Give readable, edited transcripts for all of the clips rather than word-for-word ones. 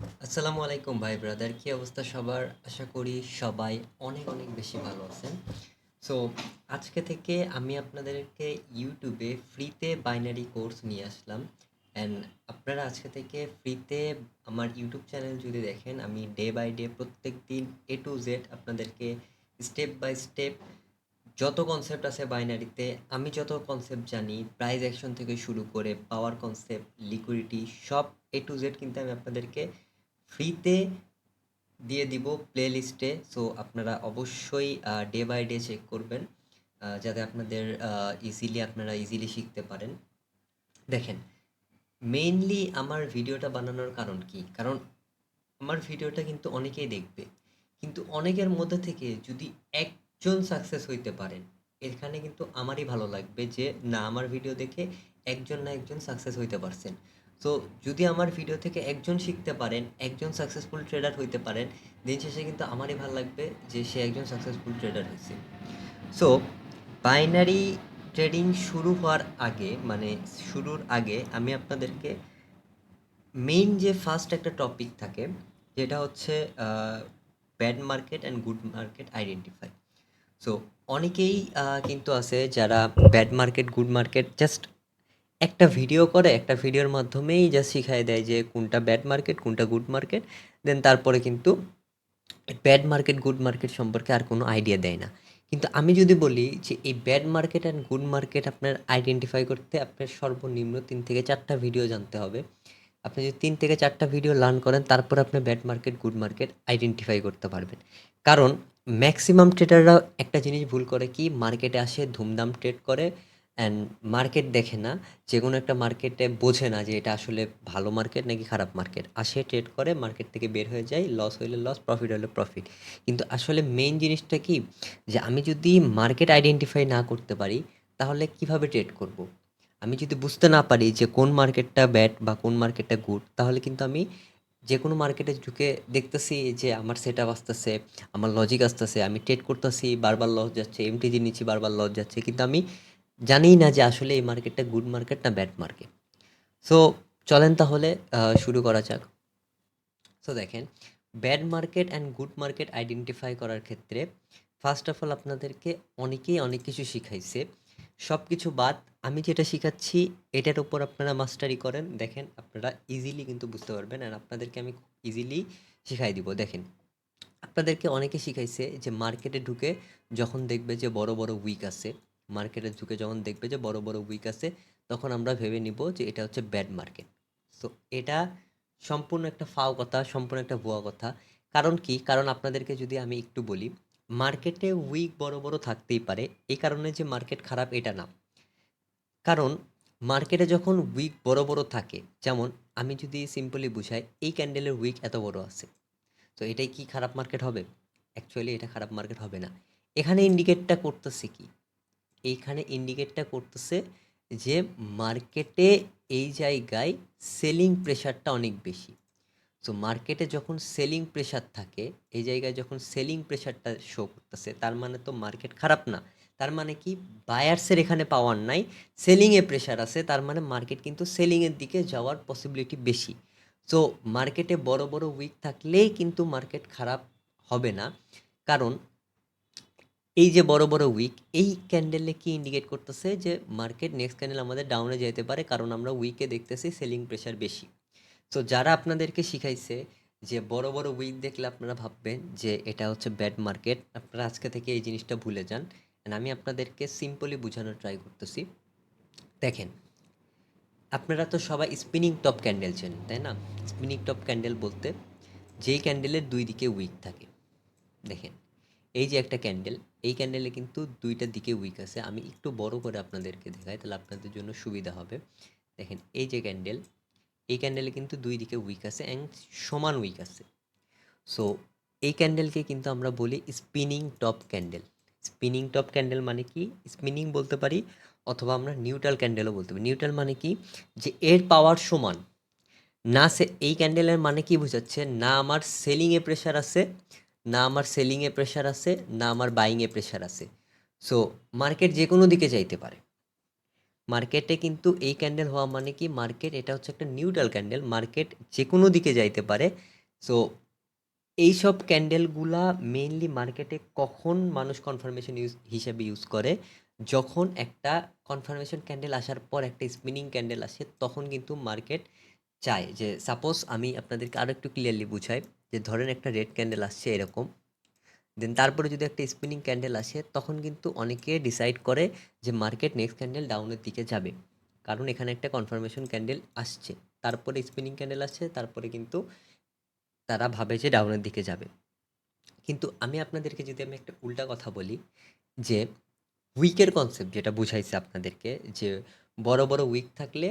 আসসালামু আলাইকুম ভাই ব্রাদার, কি অবস্থা সবার? আশা করি সবাই অনেক অনেক বেশি ভালো আছেন। সো আজকে থেকে আমি আপনাদেরকে ইউটিউবে ফ্রিতে বাইনারি কোর্স নিয়ে আসলাম। অ্যান্ড আপনারা আজকে থেকে ফ্রিতে আমার ইউটিউব চ্যানেল যদি দেখেন, আমি ডে বাই ডে প্রত্যেক দিন A to Z আপনাদেরকে স্টেপ বাই স্টেপ যত কনসেপ্ট আছে বাইনারিতে, আমি যত কনসেপ্ট জানি, প্রাইস অ্যাকশন থেকে শুরু করে পাওয়ার কনসেপ্ট, লিকুইডিটি, সব A to Z কিন্তু আমি আপনাদেরকে ফ্রিতে দিয়ে দিব প্লে লিস্টে। সো আপনারা অবশ্যই ডে বাই ডে চেক করবেন, যাতে আপনাদের আপনারা ইজিলি শিখতে পারেন। দেখেন, মেইনলি আমার ভিডিওটা বানানোর কারণ কি? কারণ আমার ভিডিওটা কিন্তু অনেকেই দেখবে, কিন্তু অনেকের মধ্যে থেকে যদি একজন সাকসেস হইতে পারেন, এখানে কিন্তু আমারই ভালো লাগবে যে না, আমার ভিডিও দেখে একজন না একজন সাকসেস হইতে পারছেন। তো যদি আমার ভিডিও থেকে একজন শিখতে পারেন, একজন সাকসেসফুল ট্রেডার হইতে পারেন, দিন শেষে কিন্তু আমারই ভালো লাগবে যে সে একজন সাকসেসফুল ট্রেডার হয়েছে। সো বাইনারি ট্রেডিং শুরু হওয়ার আগে, মানে শুরুর আগে আমি আপনাদেরকে মেইন যে ফার্স্ট একটা টপিক থাকে, যেটা হচ্ছে bad market and good market identify. So অনেকেই কিন্তু আছে যারা bad market good market just একটা ভিডিও করে, একটা ভিডিওর মাধ্যমেই জাস্ট শিখাই দেয় যে কোনটা ব্যাড মার্কেট কোনটা গুড মার্কেট, দেন তারপরে কিন্তু ব্যাড মার্কেট গুড মার্কেট সম্পর্কে আর কোনো আইডিয়া দেয় না। কিন্তু আমি যদি বলি যে এই bad market and good market আপনার আইডেন্টিফাই করতে আপনার সর্বনিম্ন 3 থেকে 4টা ভিডিও জানতে হবে। আপনি যদি 3 থেকে 4টা ভিডিও লার্ন করেন, তারপর আপনি bad market good market identify করতে পারবেন। কারণ ম্যাক্সিমাম ট্রেডাররা একটা জিনিস ভুল করে, কি মার্কেটে আসে ধুমধাম ট্রেড করে অ্যান্ড মার্কেট দেখে না। যে কোনো একটা মার্কেটে বোঝে না যে এটা আসলে ভালো মার্কেট নাকি খারাপ মার্কেট, আসে ট্রেড করে মার্কেট থেকে বের হয়ে যায়, লস হইলে লস, প্রফিট হলে প্রফিট। কিন্তু আসলে মেইন জিনিসটা কি, যে আমি যদি মার্কেট আইডেন্টিফাই না করতে পারি, তাহলে কিভাবে ট্রেড করব? আমি যদি বুঝতে না পারি যে কোন মার্কেটটা ব্যাড বা কোন মার্কেটটা গুড, তাহলে কিন্তু আমি যে কোনো মার্কেটে ঢুকে দেখতেছি যে আমার সেটআপ আসতেছে, আমার লজিক আসতেছে, আমি ট্রেড করতেছি, বারবার লস যাচ্ছে, এমটিজি নিচ্ছি, বারবার লস যাচ্ছে, কিন্তু আমি জানিই না যে আসলে এই মার্কেটটা গুড মার্কেট না ব্যাড মার্কেট। সো চলেন তাহলে শুরু করা যাক। সো দেখেন, bad market and good market identify করার ক্ষেত্রে ফার্স্ট অফ অল আপনাদেরকে অনেকেই অনেক কিছু শিখাইছে। সব কিছু বাদ, আমি যেটা শিখাচ্ছি এটার উপর আপনারা মাস্টারি করেন, দেখেন আপনারা ইজিলি কিন্তু বুঝতে পারবেন, আর আপনাদেরকে আমি ইজিলি শিখাই দিব। দেখেন, আপনাদেরকে অনেকে শিখাইছে যে মার্কেটে ঢুকে যখন দেখবে যে বড় বড় উইক আছে, মার্কেটে ঢুকে যখন দেখবে যে বড় বড় উইক আছে, তখন আমরা ভেবে নিব যে এটা হচ্ছে ব্যাড মার্কেট। সো এটা সম্পূর্ণ একটা ফাও কথা, সম্পূর্ণ একটা ভুয়া কথা। কারণ কি? কারণ আপনাদেরকে যদি আমি একটু বলি, মার্কেটে উইক বড় বড় থাকতেই পারে, এই কারণে যে মার্কেট খারাপ এটা না। কারণ মার্কেটে যখন উইক বড় বড় থাকে, যেমন আমি যদি সিম্পলি বুঝাই, এই ক্যান্ডেলের উইক এত বড় আছে, তো এটাই কি খারাপ মার্কেট হবে? অ্যাকচুয়ালি এটা খারাপ মার্কেট হবে না। এখানে ইন্ডিকেটটা করতেছে কি? এইখানে ইন্ডিকেটটা করতেছে যে মার্কেটে এই জায়গায় সেলিং প্রেশারটা অনেক বেশি। সো মার্কেটে যখন সেলিং প্রেশার থাকে, এই জায়গায় যখন সেলিং প্রেশারটা শো করতেছে, তার মানে তো মার্কেট খারাপ না। তার মানে কি? বায়ার্সের এখানে পাওয়ার নাই, সেলিংয়ে প্রেশার আছে, তার মানে মার্কেট কিন্তু সেলিংয়ের দিকে যাওয়ার পসিবিলিটি বেশি। সো মার্কেটে বড় বড় উইক থাকলেই কিন্তু মার্কেট খারাপ হবে না। কারণ এই যে বড় বড় উইক, এই ক্যান্ডেলে কি ইন্ডিকেট করতেছে যে মার্কেট নেক্সট ক্যান্ডেল আমাদের ডাউনে যেতে পারে, কারণ আমরা উইকে দেখতেছি সেলিং প্রেশার বেশি। তো যারা আপনাদেরকে শিখাইছে যে বড় বড় উইক দেখলে আপনারা ভাববেন যে এটা হচ্ছে ব্যাড মার্কেট, আপনারা আজকে থেকে এই জিনিসটা ভুলে যান। And আমি আপনাদেরকে সিম্পলি বোঝানোর ট্রাই করতেছি। দেখেন, আপনারা তো সবাই স্পিনিং টপ ক্যান্ডেল চেনেন, তাই না? স্পিনিং টপ ক্যান্ডেল বলতে যেই ক্যান্ডেলের দুই দিকে উইক থাকে। দেখেন, এই যে একটা ক্যান্ডেল, এই ক্যান্ডেলে কিন্তু দুইটা দিকে উইক আছে। আমি একটু বড় করে আপনাদেরকে দেখাই, তাহলে আপনাদের জন্য সুবিধা হবে। দেখেন, এই যে ক্যান্ডেল, এই ক্যান্ডেলে কিন্তু দুই দিকে উইক আছে অ্যান্ড সমান উইক আছে। সো এই ক্যান্ডেলকে কিন্তু আমরা বলি spinning top candle. Spinning top candle মানে কি? স্পিনিং বলতে পারি, অথবা আমরা নিউট্রাল ক্যান্ডেলও বলতে পারি। নিউট্রাল মানে কি? যে এর পাওয়ার সমান না। এই ক্যান্ডেলের মানে কি বোঝাচ্ছে? না আমার সেলিংয়ে প্রেশার আছে, না আমার সেলিংয়ে প্রেশার আছে, না আমার বাইংয়ে প্রেশার আছে। সো মার্কেট যে কোনো দিকে যাইতে পারে। মার্কেটে কিন্তু এই ক্যান্ডেল হওয়া মানে কি? মার্কেট এটা হচ্ছে একটা নিউট্রাল ক্যান্ডেল, মার্কেট যে কোনো দিকে যাইতে পারে। সো এইসব ক্যান্ডেলগুলা মেইনলি মার্কেটে কখন মানুষ কনফার্মেশন হিসেবে ইউজ করে, যখন একটা কনফার্মেশন ক্যান্ডেল আসার পর একটা স্পিনিং ক্যান্ডেল আসে, তখন কিন্তু মার্কেট চায় যে, সাপোজ আমি আপনাদেরকে আরও একটু ক্লিয়ারলি বুঝাই, যে ধরেন একটা রেড ক্যান্ডেল আসছে এরকম, দেন তারপরে যদি একটা স্পিনিং ক্যান্ডেল আসে, তখন কিন্তু অনেকে ডিসাইড করে যে মার্কেট নেক্সট ক্যান্ডেল ডাউনের দিকে যাবে, কারণ এখানে একটা কনফার্মেশন ক্যান্ডেল আসছে, তারপরে স্পিনিং ক্যান্ডেল আসছে, তারপরে কিন্তু তারা ভাবে যে ডাউনের দিকে যাবে। কিন্তু আমি আপনাদেরকে যদি আমি একটা উল্টা কথা বলি, যে উইকের কনসেপ্ট যেটা বুঝাইছে আপনাদেরকে, যে বড় বড় উইক থাকলে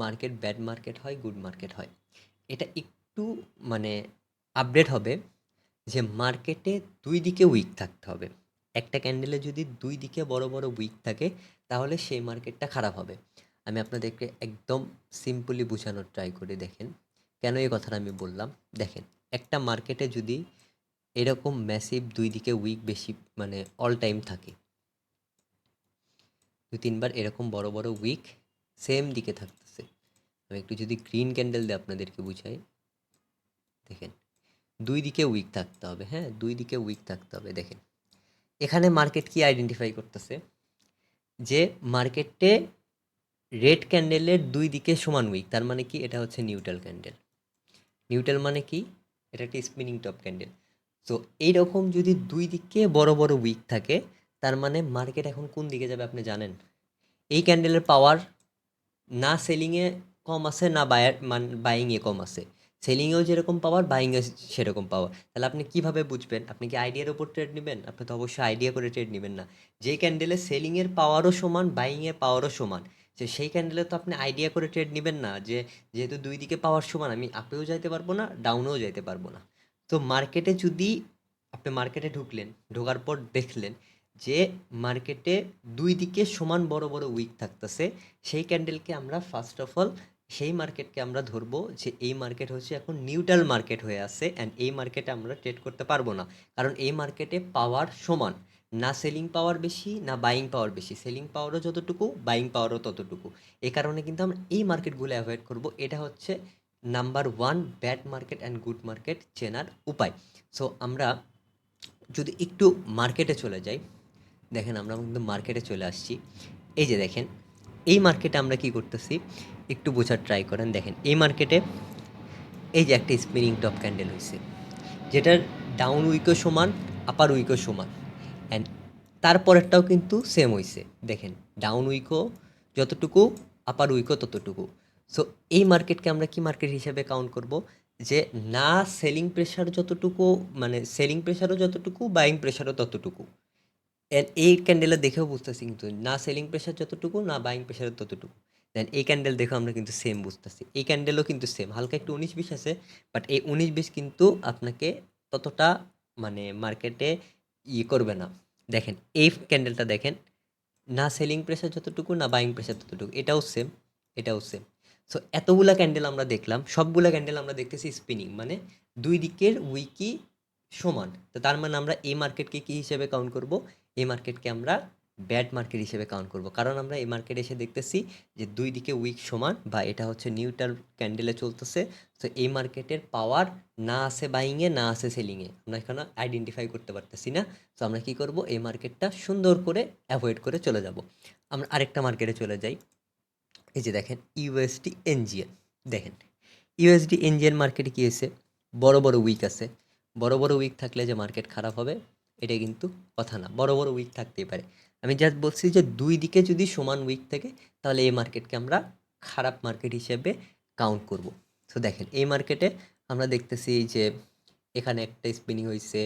মার্কেট ব্যাড মার্কেট হয়, গুড মার্কেট হয়, এটা একটু মানে আপডেট হবে, যে মার্কেটে দুই দিকে উইক থাকতে হবে। একটা ক্যান্ডেলে যদি দুই দিকে বড় বড় উইক থাকে, তাহলে সেই মার্কেটটা খারাপ হবে। আমি আপনাদেরকে একদম সিম্পলি বোঝানোর ট্রাই করে দেখেন কেন এই কথাটা আমি বললাম। দেখেন, একটা মার্কেটে যদি এরকম ম্যাসিভ দুই দিকে উইক বেশি মানে অল টাইম থাকে, দুই তিনবার এরকম বড় বড় উইক সেম দিকে থাকতেছে, আমি একটু যদি গ্রিন ক্যান্ডেল দিয়ে আপনাদেরকে বুঝাই, দেখেন দুই দিকে উইক থাকতে হবে, হ্যাঁ দুই দিকে উইক থাকতে হবে। দেখেন এখানে মার্কেট কি আইডেন্টিফাই করতেছে, যে মার্কেটে রেড ক্যান্ডেলের দুই দিকে সমান উইক, তার মানে কি এটা হচ্ছে নিউট্রাল ক্যান্ডেল। নিউট্রাল মানে কি, এটা একটা স্পিনিং টপ ক্যান্ডেল। সো এইরকম যদি দুই দিকে বড় বড় উইক থাকে, তার মানে মার্কেট এখন কোন দিকে যাবে আপনি জানেন? এই ক্যান্ডেলের পাওয়ার না সেলিংয়ে কম আছে, না বাইংয়ে কম আছে। সেলিংয়েও যেরকম পাওয়ার, বাইংয়ে সেরকম পাওয়ার। তাহলে আপনি কিভাবে বুঝবেন? আপনি কি আইডিয়ার উপর ট্রেড নেবেন? আপনি তো অবশ্যই আইডিয়া করে ট্রেড নেবেন না। যেই ক্যান্ডেলে সেলিংয়ের পাওয়ারও সমান, বাইংয়ের পাওয়ারও সমান, সেই ক্যান্ডেলে তো আপনি আইডিয়া করে ট্রেড নেবেন না, যে যেহেতু দুই দিকে পাওয়ার সমান, আমি আপেও যাইতে পারবো না, ডাউনেও যাইতে পারবো না। তো মার্কেটে যদি আপনি মার্কেটে ঢুকলেন, ঢোকার পর দেখলেন যে মার্কেটে দুই দিকে সমান বড় বড় উইক থাকতেছে, সেই ক্যান্ডেলকে আমরা ফার্স্ট অফ অল সেই মার্কেটকে আমরা ধরবো যে এই মার্কেট হচ্ছে এখন নিউট্রাল মার্কেট হয়ে আছে, অ্যান্ড এই মার্কেটে আমরা ট্রেড করতে পারবো না, কারণ এই মার্কেটে পাওয়ার সমান, না সেলিং পাওয়ার বেশি না বাইং পাওয়ার বেশি, সেলিং পাওয়ারও যতটুকু, বাইং পাওয়ারও ততটুকু। এই কারণে কিন্তু আমরা এই মার্কেটগুলো অ্যাভয়েড করব। এটা হচ্ছে number one bad market and good market চেনার উপায়। সো আমরা যদি একটু মার্কেটে চলে যাই, দেখেন আমরা কিন্তু মার্কেটে চলে আসছি। এই যে দেখেন, এই মার্কেটে আমরা কি করতেছি একটু বোঝার ট্রাই করেন। দেখেন এই মার্কেটে এই যে একটা স্পিনিং টপ ক্যান্ডেল হয়েছে, যেটার ডাউন উইকও সমান, আপার উইকও সমান, অ্যান্ড তারপরেরটাও কিন্তু সেম হয়েছে। দেখেন ডাউন উইকও যতটুকু, আপার উইকও ততটুকু। সো এই মার্কেটকে আমরা কি মার্কেট হিসেবে কাউন্ট করব, যে না সেলিং প্রেশার যতটুকু, মানে সেলিং প্রেশারও যতটুকু, বাইং প্রেশারও ততটুকু। এন্ড এই ক্যান্ডেলে দেখেও বুঝতেছি কিন্তু না সেলিং প্রেশার যতটুকু, না বাইং প্রেশার ততটুকু। দেন এই ক্যান্ডেল দেখেও আমরা কিন্তু সেম বুঝতেছি, এই ক্যান্ডেলও কিন্তু সেম, হালকা একটু 19-20 আছে, বাট এই 19-20 কিন্তু আপনাকে ততটা মানে মার্কেটে করবে না। দেখেন এই ক্যান্ডেলটা দেখেন, না সেলিং প্রেশার যতটুকু, না বাইং প্রেশার ততটুকু, এটাও সেম, এটাও সেম। সো এতগুলা ক্যান্ডেল আমরা দেখলাম, সবগুলা ক্যান্ডেল আমরা দেখতেছি স্পিনিং, মানে দুই দিকের উইকই সমান। তো তার মানে আমরা এই মার্কেটকে কি হিসেবে কাউন্ট করব? এই মার্কেটকে আমরা ব্যাড মার্কেট হিসেবে কাউন্ট করব, কারণ আমরা এই মার্কেটে এসে দেখতেছি যে দুই দিকে উইক সমান, বা এটা হচ্ছে নিউট্রাল ক্যান্ডেলে চলতেছে। তো এই মার্কেটের পাওয়ার না আছে বাইংয়ে, না আছে সেলিংয়ে, আমরা এখানে আইডেন্টিফাই করতে পারতেছি না। তো আমরা কি করব, এই মার্কেটটা সুন্দর করে অ্যাভয়েড করে চলে যাব। আমরা আরেকটা মার্কেটে চলে যাই। এই যে দেখেন ইউএসডি এনজিএন, দেখেন ইউএসডি এনজিএন মার্কেটে কী হয়েছে, বড় বড় উইক আছে। বড় বড় উইক থাকলে যে মার্কেট খারাপ হবে এটা কিন্তু কথা না, বড় বড় উইক থাকতেই পারে। আমি জাস্ট বলছি যে দুই দিকে যদি সমান উইক থাকে, তাহলে এই মার্কেটকে আমরা খারাপ মার্কেট হিসেবে কাউন্ট করব। তো দেখেন এই মার্কেটে আমরা দেখতেছি যে এখানে একটা স্পিনিং হয়েছে,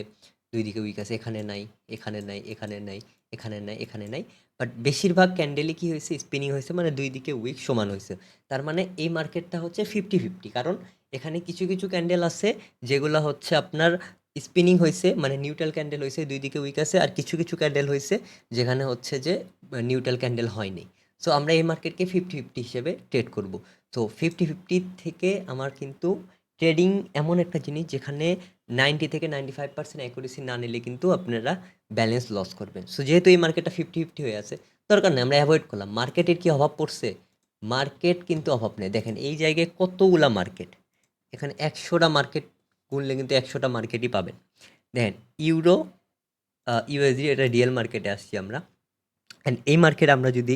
দুই দিকে উইক আছে, এখানে নাই, এখানে নাই, এখানে নাই, এখানে নাই, এখানে নাই, বাট বেশিরভাগ ক্যান্ডেলই কী হয়েছে, স্পিনিং হয়েছে, মানে দুই দিকে উইক সমান হয়েছে। তার মানে এই মার্কেটটা হচ্ছে 50-50, কারণ এখানে কিছু কিছু ক্যান্ডেল আছে যেগুলো হচ্ছে আপনার স্পিনিং হয়েছে, মানে নিউট্রাল ক্যান্ডেল হয়েছে, দুই দিকে উইক আছে, আর কিছু কিছু ক্যান্ডেল হয়েছে যেখানে হচ্ছে যে নিউট্রাল ক্যান্ডেল হয়নি। সো আমরা এই মার্কেটকে 50-50 হিসেবে ট্রেড করব। তো 50-50 থেকে আমার কিন্তু ট্রেডিং এমন একটা জিনিস যেখানে 90 থেকে 95% অ্যাকুরেসি না নিলে কিন্তু আপনারা ব্যালেন্স লস করবেন। সো যেহেতু এই মার্কেটটা 50-50 হয়ে আছে, দরকার নেই, আমরা অ্যাভয়েড করলাম। মার্কেটের কি অভাব পড়ছে? মার্কেট কিন্তু অভাব নেই। দেখেন এই জায়গায় কতগুলা মার্কেট, এখানে 100টা মার্কেট গুনলে কিন্তু 100টা মার্কেটই পাবেন। দেখেন ইউরো, ইউএসডি এটা রিয়েল মার্কেটে আসছি আমরা। অ্যান্ড এই মার্কেট আমরা যদি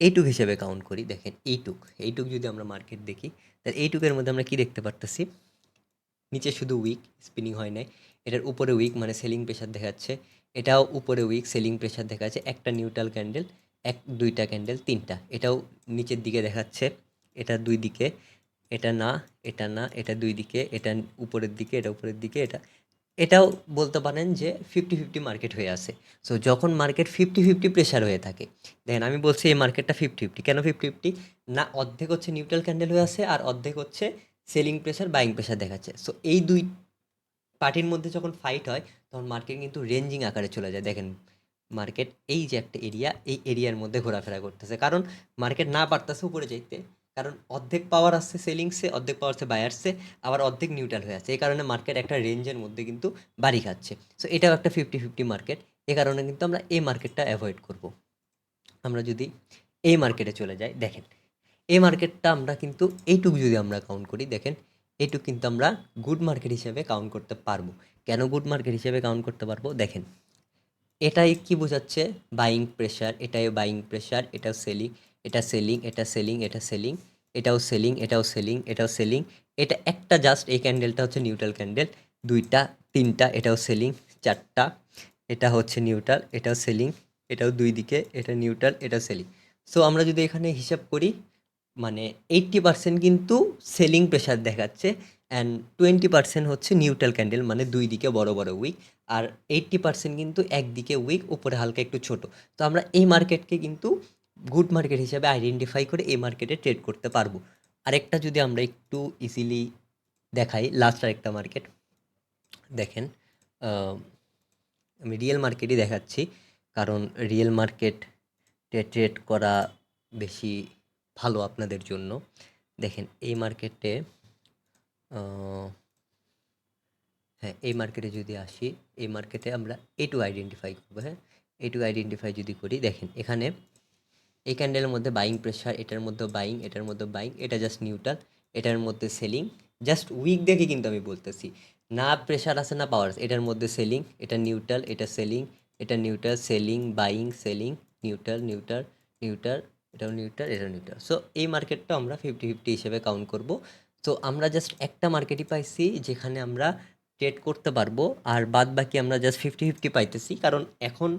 এইটুক হিসেবে কাউন্ট করি, দেখেন এইটুক যদি আমরা মার্কেট দেখি, তাহলে এইটুকের মধ্যে আমরা কি দেখতে পারতেছি, নিচে শুধু উইক, স্পিনিং হয় নাই। এটার উপরে উইক মানে সেলিং প্রেশার দেখাচ্ছে, এটাও উপরে উইক সেলিং প্রেশার দেখাচ্ছে, একটা নিউট্রাল ক্যান্ডেল, দুইটা ক্যান্ডেল, তিনটা, এটাও নিচের দিকে দেখাচ্ছে, এটা দুই দিকে, এটা না, এটা না, এটা দুই দিকে, এটা উপরের দিকে, এটা উপরের দিকে, এটাও বলতে পারেন যে 50-50 মার্কেট হয়ে আছে। সো যখন মার্কেট 50-50 প্রেশার হয়ে থাকে, দেখেন আমি বলছি এই মার্কেটটা 50-50 কেন 50-50, না অর্ধেক হচ্ছে নিউট্রাল ক্যান্ডেল হয়ে আছে আর অর্ধেক হচ্ছে সেলিং প্রেশার বাইং প্রেশার দেখাচ্ছে। সো এই দুই পার্টির মধ্যে যখন ফাইট হয় তখন মার্কেট কিন্তু রেঞ্জিং আকারে চলে যায়। দেখেন মার্কেট এই যে একটা এরিয়া, এই এরিয়ার মধ্যে ঘোরাফেরা করতেছে, কারণ মার্কেট না পারতেছে উপরে যাইতে, কারণ অর্ধেক পাওয়ার আসছে সেলিংসে, অর্ধেক পাওয়ার আসছে বায়ার্সে, আবার অর্ধেক নিউট্রাল হয়ে আছে, এই কারণে মার্কেট একটা রেঞ্জের মধ্যে কিন্তু বাড়ি খাচ্ছে। সো এটাও একটা 50-50 মার্কেট, এ কারণে কিন্তু আমরা এই মার্কেটটা অ্যাভয়েড করব। আমরা যদি এই মার্কেটে চলে যাই, দেখেন এই মার্কেটটা আমরা কিন্তু এইটুকু যদি আমরা কাউন্ট করি, দেখেন এইটুকু কিন্তু আমরা গুড মার্কেট হিসেবে কাউন্ট করতে পারবো। কেন গুড মার্কেট হিসেবে কাউন্ট করতে পারবো, দেখেন এটাই কি বোঝাচ্ছে, বাইং প্রেশার, এটাই বাইং প্রেশার, এটাও সেলিং, এটা সেলিং, এটা সেলিং, এটা সেলিং, এটাও সেলিং, এটাও সেলিং, এটাও সেলিং, এটা একটা জাস্ট এই ক্যান্ডেলটা হচ্ছে নিউট্রাল ক্যান্ডেল, দুইটা, তিনটা, এটাও সেলিং, চারটা, এটা হচ্ছে নিউট্রাল, এটাও সেলিং, এটাও দুই দিকে, এটা নিউট্রাল, এটা সেলিং। সো আমরা যদি এখানে হিসাব করি, মানে 80% কিন্তু সেলিং প্রেশার দেখাচ্ছে, অ্যান্ড 20% হচ্ছে নিউট্রাল ক্যান্ডেল মানে দুই দিকে বড় বড় উইক, আর 80% কিন্তু একদিকে উইক, উপরে হালকা একটু ছোট। তো আমরা এই মার্কেটকে কিন্তু গুড মার্কেট হিসেবে আইডেন্টিফাই করে এই মার্কেটে ট্রেড করতে পারবো। আরেকটা যদি আমরা একটু ইজিলি দেখাই, লাস্ট আরেকটা মার্কেট দেখেন, আহ, আমি রিয়েল মার্কেটই দেখাচ্ছি, কারণ রিয়েল মার্কেট ট্রেড করা বেশি ভালো আপনাদের জন্য। দেখেন এই মার্কেটে, হ্যাঁ এই মার্কেটে যদি আসি, এই মার্কেটে আমরা এটু আইডেন্টিফাই করবো। হ্যাঁ এটু আইডেন্টিফাই যদি করি, দেখেন এখানে এই ক্যান্ডেলের মধ্যে বাইং প্রেশার, এটার মধ্যে বাইং, এটার মধ্যে বাইং, এটা জাস্ট নিউট্রাল, এটার মধ্যে সেলিং, জাস্ট উইক দেখে কিন্তু আমি বলতেছি, না প্রেশার আছে না পাওয়ার আছে, এটার মধ্যে সেলিং, এটা নিউট্রাল, এটা সেলিং, এটা neutral, selling, buying, selling, neutral, neutral, neutral, এটাও নিউট্রাল, এটাও নিউট্রাল। সো এই মার্কেটটা আমরা 50-50 হিসেবে কাউন্ট করব। তো আমরা জাস্ট একটা মার্কেটই পাইছি যেখানে আমরা ট্রেড করতে পারবো, আর বাদ বাকি আমরা জাস্ট 50-50 পাইতেছি, কারণ এখন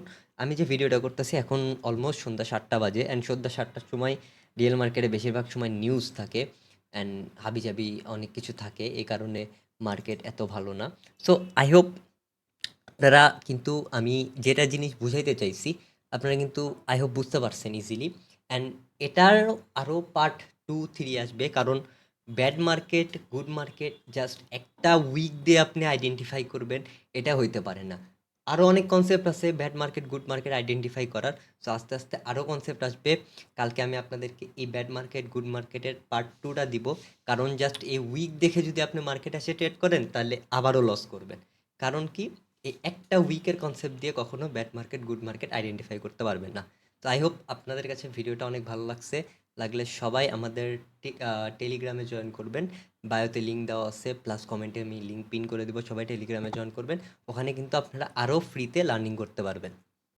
আমি যে ভিডিওটা করতেছি এখন অলমোস্ট সন্ধ্যা 7টা বাজে, অ্যান্ড সন্ধ্যা 7টার সময় রিয়েল মার্কেটে বেশিরভাগ সময় নিউজ থাকে, অ্যান্ড হাবিজাবি অনেক কিছু থাকে, এই কারণে মার্কেট এত ভালো না। সো আই হোপ আপনারা কিন্তু আমি যেটা জিনিস বুঝাইতে চাইছি আপনারা কিন্তু আই হোপ বুঝতে পারছেন ইজিলি। অ্যান্ড এটার আরও পার্ট 2-3 আসবে, কারণ bad market good market just একটা উইক দিয়ে আপনি আইডেন্টিফাই করবেন এটা হইতে পারে না। আরও অনেক কনসেপ্ট আছে bad market good market identify করার। সো আস্তে আস্তে আরও কনসেপ্ট আসবে, কালকে আমি আপনাদেরকে এই ব্যাড মার্কেট গুড মার্কেটের পার্ট 2টা দিব, কারণ জাস্ট এই উইক দেখে যদি আপনি মার্কেট এসে ট্রেড করেন তাহলে আবারও লস করবেন। কারণ কি, এই একটা উইকের কনসেপ্ট দিয়ে কখনো bad market good market identify করতে পারবেন না। তো আই হোপ আপনাদের কাছে ভিডিওটা অনেক ভালো লাগছে, লাগলে সবাই আমাদের টেলিগ্রামে জয়েন করবেন, বায়োতে লিঙ্ক দেওয়া আছে, প্লাস কমেন্টে আমি লিঙ্ক পিন করে দিব, সবাই টেলিগ্রামে জয়েন করবেন, ওখানে কিন্তু আপনারা আরও ফ্রিতে লার্নিং করতে পারবেন।